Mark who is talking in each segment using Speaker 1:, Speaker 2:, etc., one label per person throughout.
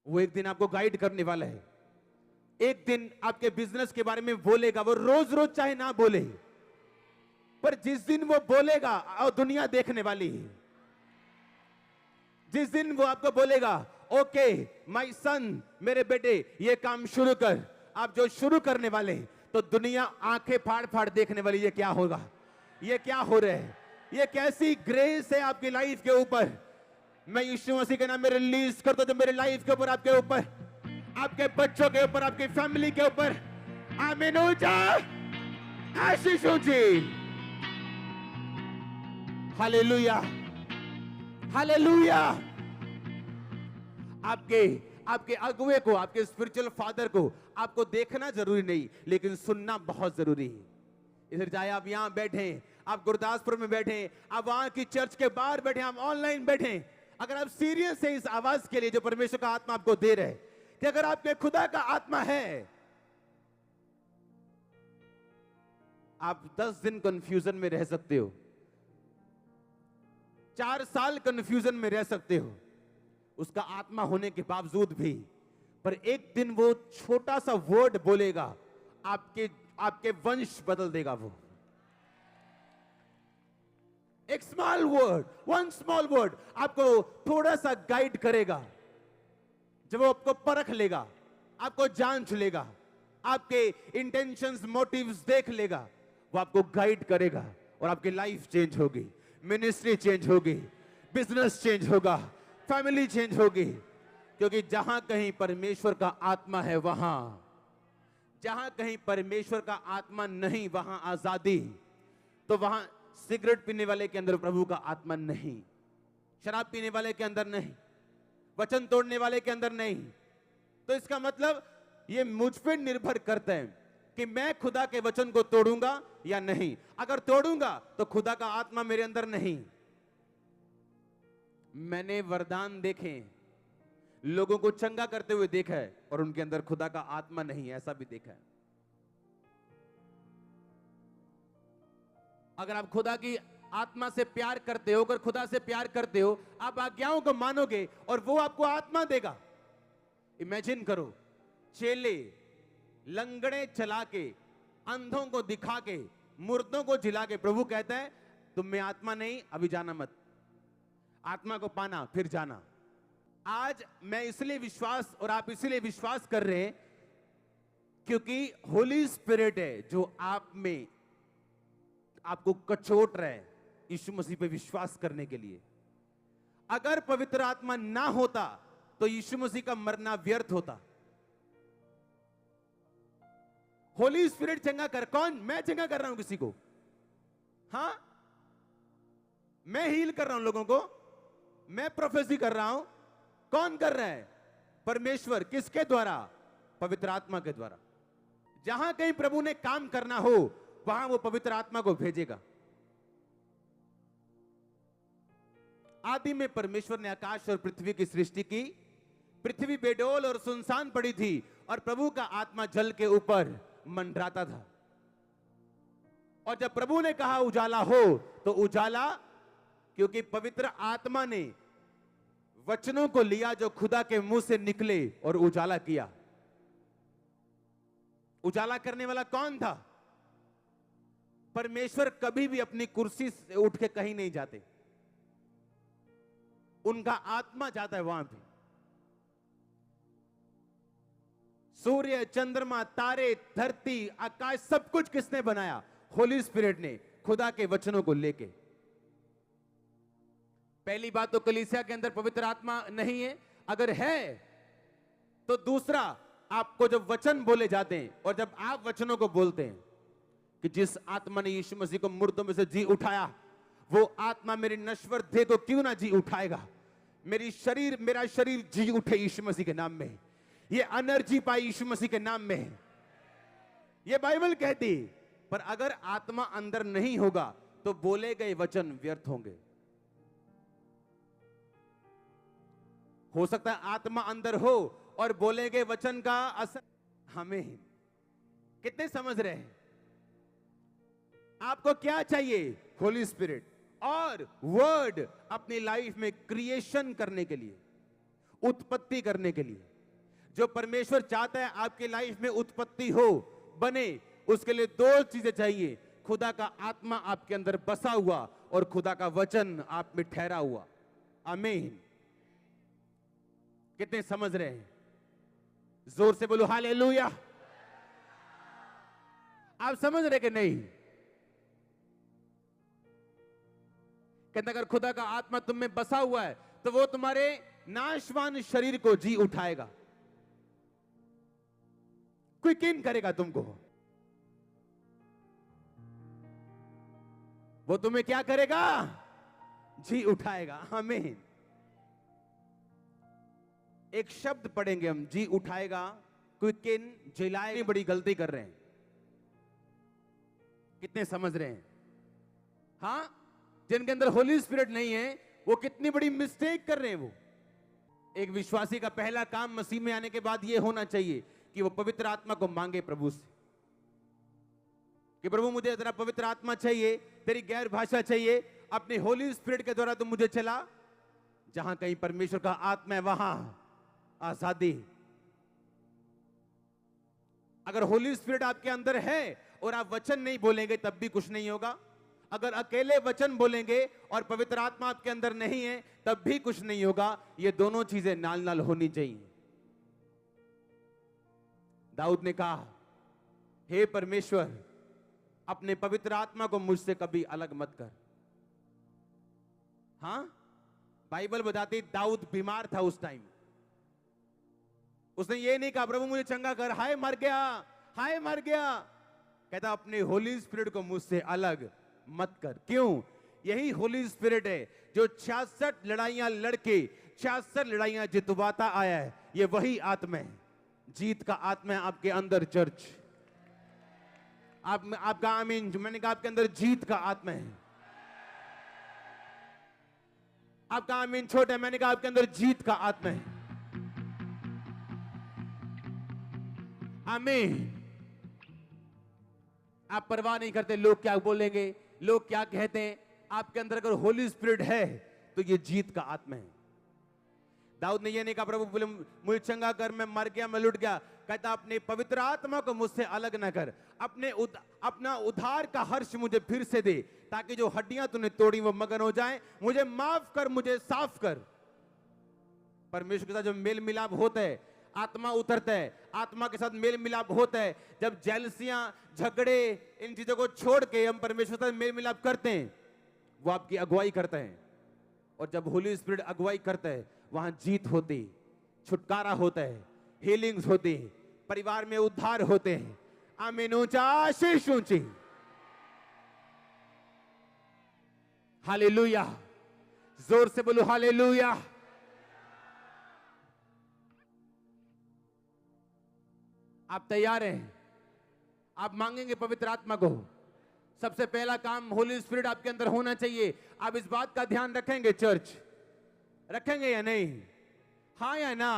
Speaker 1: वो एक दिन आपको गाइड करने वाला है। एक दिन आपके बिजनेस के बारे में बोलेगा। वो रोज रोज चाहे ना बोले, पर जिस दिन वो बोलेगा और दुनिया देखने वाली है। जिस दिन वो आपको बोलेगा, ओके माय सन, मेरे बेटे ये काम शुरू कर, आप जो शुरू करने वाले हैं, तो दुनिया आंखें फाड़ फाड़ देखने वाली, ये क्या होगा, ये क्या हो रहा है, ये कैसी ग्रेस है आपकी लाइफ के ऊपर। मैं यीशु मसीह के नाम में रिलीज करता हूं, जो मेरे लाइफ के ऊपर, आपके ऊपर, आपके बच्चों के ऊपर, आपकी फैमिली के ऊपर। आमीन हो जा, आशीष हो जी। Hallelujah, hallelujah. आपके अगुवे को, आपके स्पिरिचुअल फादर को आपको देखना जरूरी नहीं, लेकिन सुनना बहुत जरूरी है। इधर चाहे आप यहां बैठे, आप गुरदासपुर में बैठे, आप वहां की चर्च के बाहर बैठे, आप ऑनलाइन बैठे, अगर आप सीरियस है इस आवाज के लिए जो परमेश्वर का आत्मा आपको दे रहे हैं, कि अगर आपके खुदा का आत्मा है, आप 10 दिन कंफ्यूजन में रह सकते हो, 4 साल कंफ्यूजन में रह सकते हो, उसका आत्मा होने के बावजूद भी, पर एक दिन वो छोटा सा वर्ड बोलेगा, आपके वंश बदल देगा। वो एक small word, one small word आपको थोड़ा सा गाइड करेगा। जब वो आपको परख लेगा, आपको जांच लेगा, आपके इंटेंशंस, मोटिव्स देख लेगा, वो आपको गाइड करेगा और आपकी लाइफ चेंज होगी, मिनिस्ट्री चेंज होगी, बिजनेस चेंज होगा, फैमिली चेंज होगी। क्योंकि जहां कहीं परमेश्वर का आत्मा है, वहां, जहां कहीं परमेश्वर का आत्मा नहीं, वहां आजादी। तो वहां सिगरेट पीने वाले के अंदर प्रभु का आत्मा नहीं, शराब पीने वाले के अंदर नहीं, वचन तोड़ने वाले के अंदर नहीं। तो इसका मतलब ये मुझ पर निर्भर करता है कि मैं खुदा के वचन को तोड़ूंगा या नहीं। अगर तोड़ूंगा तो खुदा का आत्मा मेरे अंदर नहीं। मैंने वरदान देखे, लोगों को चंगा करते हुए देखा है, और उनके अंदर खुदा का आत्मा नहीं, ऐसा भी देखा है। अगर आप खुदा की आत्मा से प्यार करते हो, अगर खुदा से प्यार करते हो, आप आज्ञाओं को मानोगे और वो आपको आत्मा देगा। इमेजिन करो, चेले लंगड़े चला के, अंधों को दिखा के, मुर्दों को जिला के, प्रभु कहता है तुम में आत्मा नहीं, अभी जाना मत, आत्मा को पाना फिर जाना। आज मैं इसलिए विश्वास, और आप इसलिए विश्वास कर रहे हैं क्योंकि होली स्पिरिट है जो आप में, आपको कचोट रहा है यीशु मसीह पे विश्वास करने के लिए। अगर पवित्र आत्मा ना होता तो यीशु मसीह का मरना व्यर्थ होता। होली स्पिरिट चंगा कर, कौन? मैं चंगा कर रहा हूं किसी को? हां, मैं हील कर रहा हूं लोगों को, मैं प्रोफेसी कर रहा हूं। कौन कर रहा है? परमेश्वर। किसके द्वारा? पवित्र आत्मा के द्वारा। जहां कहीं प्रभु ने काम करना हो, वहां वो पवित्र आत्मा को भेजेगा। आदि में परमेश्वर ने आकाश और पृथ्वी की सृष्टि की। पृथ्वी बेडोल और सुनसान पड़ी थी, और प्रभु का आत्मा जल के ऊपर मंडराता था। और जब प्रभु ने कहा उजाला हो, तो उजाला, क्योंकि पवित्र आत्मा ने वचनों को लिया जो खुदा के मुंह से निकले और उजाला किया। उजाला करने वाला कौन था? परमेश्वर कभी भी अपनी कुर्सी से उठ के कहीं नहीं जाते, उनका आत्मा जाता है वहां पे। सूर्य, चंद्रमा, तारे, धरती, आकाश, सब कुछ किसने बनाया? होली स्पिरिट ने, खुदा के वचनों को लेके। पहली बात तो कलीसिया के अंदर पवित्र आत्मा नहीं है। अगर है तो दूसरा, आपको जब वचन बोले जाते हैं, और जब आप वचनों को बोलते हैं कि जिस आत्मा ने यीशु मसीह को मुर्दों में से जी उठाया, वो आत्मा मेरी नश्वर देह को क्यों ना जी उठाएगा। मेरा शरीर जी उठे यीशु मसीह के नाम में, ये एनर्जी पाई यीशु मसीह के नाम में, ये बाइबल कहती। पर अगर आत्मा अंदर नहीं होगा तो बोले गए वचन व्यर्थ होंगे। हो सकता है आत्मा अंदर हो और बोले गए वचन का असर हमें। कितने समझ रहे हैं? आपको क्या चाहिए? होली स्पिरिट और वर्ड अपनी लाइफ में क्रिएशन करने के लिए, उत्पत्ति करने के लिए। जो परमेश्वर चाहता है आपकी लाइफ में उत्पत्ति हो, बने, उसके लिए दो चीजें चाहिए, खुदा का आत्मा आपके अंदर बसा हुआ और खुदा का वचन आप में ठहरा हुआ। आमीन। कितने समझ रहे हैं? जोर से बोलो हालेलुया। आप समझ रहे कि नहीं? कहते अगर खुदा का आत्मा तुम में बसा हुआ है तो वो तुम्हारे नाशवान शरीर को जी उठाएगा, क्विकन करेगा तुमको। वो तुम्हें क्या करेगा? जी उठाएगा। आमीन। एक शब्द पढ़ेंगे हम, जी उठाएगा, क्विकन, जिलाएगा। बड़ी गलती कर रहे हैं। कितने समझ रहे हैं? हां, जिनके अंदर होली स्पिरिट नहीं है वो कितनी बड़ी मिस्टेक कर रहे हैं। वो एक विश्वासी का पहला काम मसीह में आने के बाद ये होना चाहिए कि वो पवित्र आत्मा को मांगे प्रभु से कि प्रभु मुझे तेरा पवित्र आत्मा चाहिए, तेरी गैर भाषा चाहिए, अपने होली स्पिरिट के द्वारा तुम मुझे चला। जहां कहीं परमेश्वर का आत्मा है वहां आजादी। अगर होली स्पिरिट आपके अंदर है और आप वचन नहीं बोलेंगे तब भी कुछ नहीं होगा। अगर अकेले वचन बोलेंगे और पवित्र आत्मा आपके अंदर नहीं है तब भी कुछ नहीं होगा। ये दोनों चीजें नाल नाल होनी चाहिए। दाऊद ने कहा, हे परमेश्वर, अपने पवित्र आत्मा को मुझसे कभी अलग मत कर। हां, बाइबल बताती दाऊद बीमार था उस टाइम। उसने ये नहीं कहा प्रभु मुझे चंगा कर, हाय मर गया, हाय मर गया। कहता अपने होली स्पिरिट को मुझसे अलग मत कर। क्यों? यही होली स्पिरिट है जो 66 लड़ाइयां लड़के 66 लड़ाइयां जितवाता आया है। ये वही आत्मा है, जीत का आत्मा है आपके अंदर। चर्च, आपका आमीन। मैंने कहा आपके अंदर जीत का आत्मा है। आपका आमीन छोटा है, मैंने कहा आपके अंदर जीत का आत्मा है। आमीन। आप परवाह नहीं करते लोग क्या बोलेंगे, लोग क्या कहते हैं। आपके अंदर अगर होली स्पिरिट है तो ये जीत का आत्मा है। दाऊद ने ये नहीं कहा प्रभु बोले मुझे चंगा कर, मैं मर गया, मैं लुट गया। कहता अपने पवित्र आत्मा को मुझसे अलग ना कर, अपना उद्धार का हर्ष मुझे फिर से दे, ताकि जो हड्डियां तूने तोड़ी वो मगन हो जाएं। मुझे माफ कर, मुझे साफ कर। परमेश्वर के साथ जब मेल मिलाप होता है, आत्मा उतरता है, आत्मा के साथ मेल मिलाप होता है। जब जेलसियां, झगड़े, इन चीजों को छोड़ के हम परमेश्वर के साथ मेल मिलाप करते हैं, वो आपकी अगुवाई करता है। और जब होली स्पिरिट अगुवाई करता है वहां जीत होती, छुटकारा होता है, हीलिंग्स होती है, परिवार में उद्धार होते हैं। आमीन। ऊंचा आशीष ऊंची। हालेलुया। जोर से बोलो हालेलुया। आप तैयार हैं? आप मांगेंगे पवित्र आत्मा को। सबसे पहला काम होली स्पिरिट आपके अंदर होना चाहिए। आप इस बात का ध्यान रखेंगे? चर्च रखेंगे या नहीं? हाँ या ना?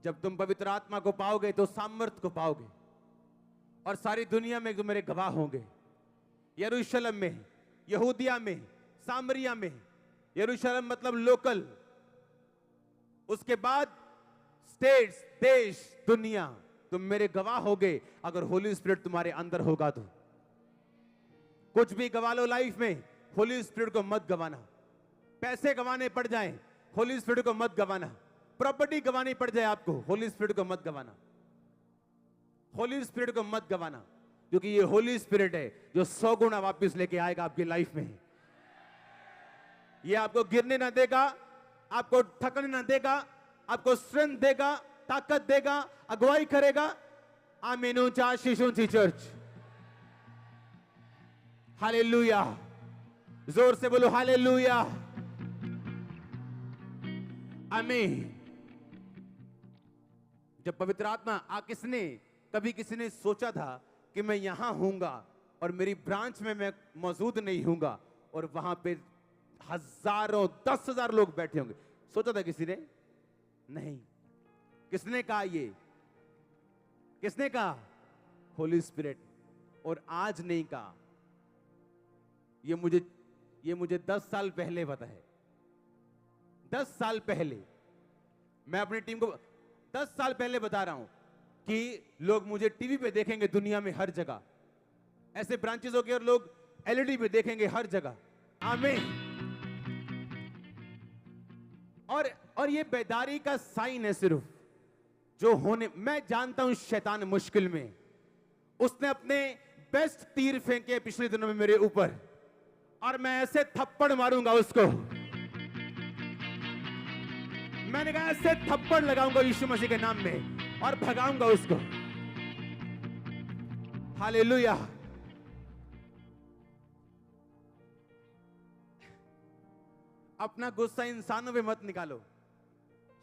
Speaker 1: जब तुम पवित्र आत्मा को पाओगे तो सामर्थ को पाओगे और सारी दुनिया में तुम मेरे गवाह होंगे। यरूशलेम में, यहूदिया में, सामरिया में। यरूशलेम मतलब लोकल, उसके बाद स्टेट्स, देश, दुनिया। तुम मेरे गवाह होगे अगर होली स्पिरिट तुम्हारे अंदर होगा तो। कुछ भी गवा लो लाइफ में, होली स्पिरिट को मत गवाना। पैसे गवाने पड़ जाएं, होली स्पिरिट को मत गवाना। प्रॉपर्टी गवानी पड़ जाए आपको, होली स्पिरिट को मत गवाना। होली स्पिरिट को मत गवाना, क्योंकि ये होली स्पिरिट है जो 100 गुना वापस लेके आएगा आपकी लाइफ में। ये आपको गिरने ना देगा, आपको थकने ना देगा, आपको स्ट्रेंथ देगा, ताकत देगा, अगुवाई करेगा। आमीन। ऊंचा आशीष ऊंची चर्च। हालेलुया। जोर से बोलो हालेलुया। आमीन। जब पवित्र आत्मा कभी किसी ने सोचा था कि मैं यहां हूंगा और मेरी ब्रांच में मैं मौजूद नहीं हूंगा और वहां पे हजारों, 10,000 लोग बैठे होंगे? सोचा था किसी ने? नहीं। किसने कहा? ये किसने कहा? होली स्पिरिट। और आज नहीं कहा, ये मुझे 10 साल पहले पता है। 10 साल पहले मैं अपनी टीम को 10 साल पहले बता रहा हूं कि लोग मुझे टीवी पे देखेंगे दुनिया में हर जगह, ऐसे ब्रांचेस होंगे और लोग एलईडी पे देखेंगे हर जगह। आमीन। और ये बेदारी का साइन है सिर्फ जो होने। मैं जानता हूं शैतान मुश्किल में, उसने अपने बेस्ट तीर फेंके पिछले दिनों में मेरे ऊपर, और मैं ऐसे थप्पड़ मारूंगा उसको। मैंने कहा ऐसे थप्पड़ लगाऊंगा यीशु मसीह के नाम में और भगाऊंगा उसको। हालेलुया। अपना गुस्सा इंसानों पे मत निकालो,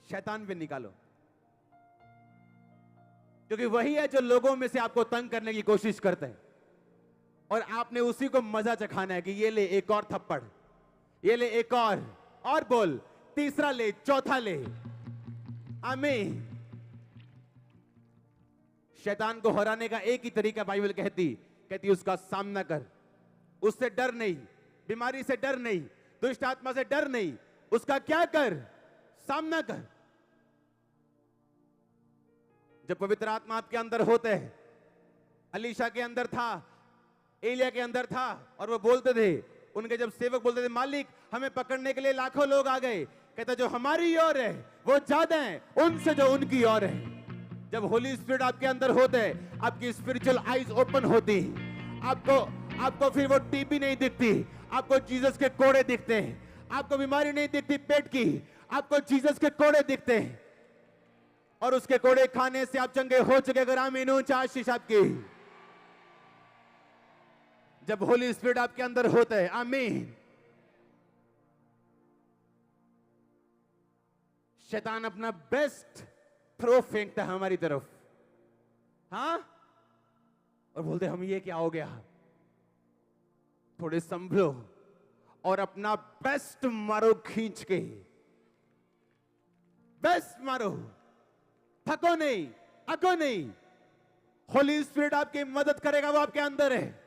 Speaker 1: शैतान पे निकालो, क्योंकि वही है जो लोगों में से आपको तंग करने की कोशिश करते हैं, और आपने उसी को मजा चखाना है कि ये ले एक और थप्पड़, ये ले एक और बोल, तीसरा ले, चौथा ले। आमीन। शैतान को हराने का एक ही तरीका बाइबल कहती उसका सामना कर, उससे डर नहीं, बीमारी से डर नहीं, दुष्ट आत्मा से डर नहीं, उसका क्या कर, सामना कर। जब पवित्र आत्मा आपके अंदर होते हैं, अलीशा के अंदर था, एलिया के अंदर था, और वो बोलते थे, उनके जब सेवक बोलते थे मालिक हमें पकड़ने के लिए लाखों लोग आ गए, कहता जो हमारी ओर है वो ज्यादा है उनसे जो उनकी ओर है। जब होली स्पिरिट आपके अंदर होते हैं, आपकी स्पिरिचुअल आईज ओपन होती, आपको फिर वो टीबी नहीं दिखती, आपको जीसस के कोड़े दिखते हैं, आपको बीमारी नहीं दिखती पेट की, आपको जीसस के कोड़े दिखते हैं, और उसके कोड़े खाने से आप चंगे हो चुके। अगर आमीन ऊंच आशीष आपकी। जब होली स्पिरिट आपके अंदर होता है, आमीन, शैतान अपना बेस्ट थ्रो फेंकता है हमारी तरफ, हाँ, और बोलते हम ये क्या हो गया, थोड़े संभलो और अपना बेस्ट मारो, खींच के बेस्ट मारो, थको नहीं, अको नहीं। होली स्पिरिट आपकी मदद करेगा, वो आपके अंदर है।